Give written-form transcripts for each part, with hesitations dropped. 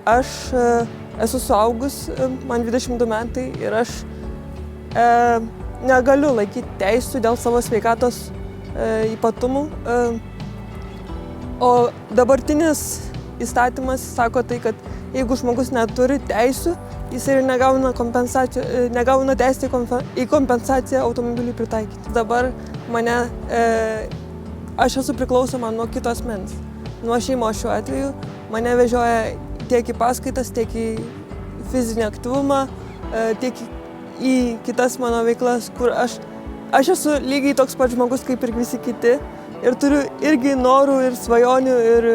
aš esu suaugus, man 22 metai ir aš negaliu laikyti teisų dėl savo sveikatos ypatumų. O dabartinis įstatymas sako tai, kad jeigu žmogus neturi teisų, jis ir negauna teisę į kompensaciją automobiliui pritaikyti. Dabar aš esu priklausoma nuo kito asmens, nuo šeimos šiuo atveju. Mane vežioja tiek į paskaitas, tiek į fizinį aktyvumą, tiek į kitas mano veiklas, kur aš esu lygiai toks pat žmogus kaip ir visi kiti ir turiu irgi norų ir svajonių ir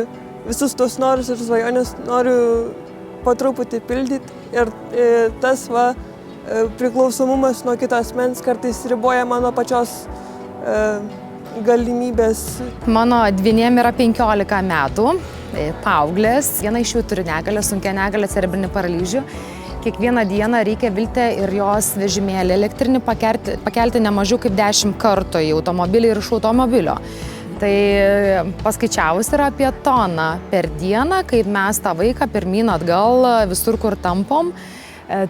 visus tos norus ir svajonės noriu po truputį pildyti ir tas priklausomumas nuo kito asmens kartais riboja mano pačios galimybės. Mano dvynėm yra 15 metų, paauglės, viena iš jų turi negalią, sunkią negalią, cerebrinį paralyžių. Kiekvieną dieną reikia Viltę ir jos vežimėlį elektrinį pakelti ne mažiau kaip 10 kartų į automobilį ir iš automobilio. Tai paskaičiavus yra apie toną per dieną, kaip mes tą vaiką pirmyn atgal visur, kur tampom,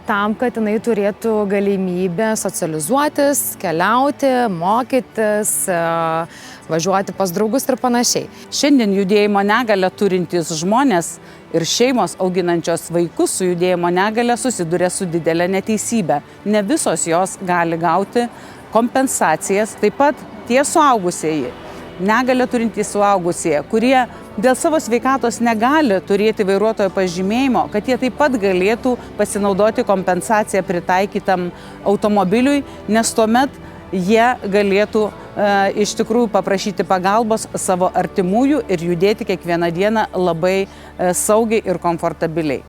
tam, kad jinai turėtų galimybę socializuotis, keliauti, mokytis, važiuoti pas draugus ir panašiai. Šiandien judėjimo negalią turintys žmonės ir šeimos auginančios vaikus su judėjimo negalia susiduria su didelė neteisybė. Ne visos jos gali gauti kompensacijas, taip pat tie suaugusieji, negalią turintys suaugusieji, kurie dėl savo sveikatos negali turėti vairuotojo pažymėjimo, kad jie taip pat galėtų pasinaudoti kompensaciją pritaikytam automobiliui, nes tuomet jie galėtų iš tikrųjų paprašyti pagalbos savo artimųjų ir judėti kiekvieną dieną labai saugiai ir komfortabiliai.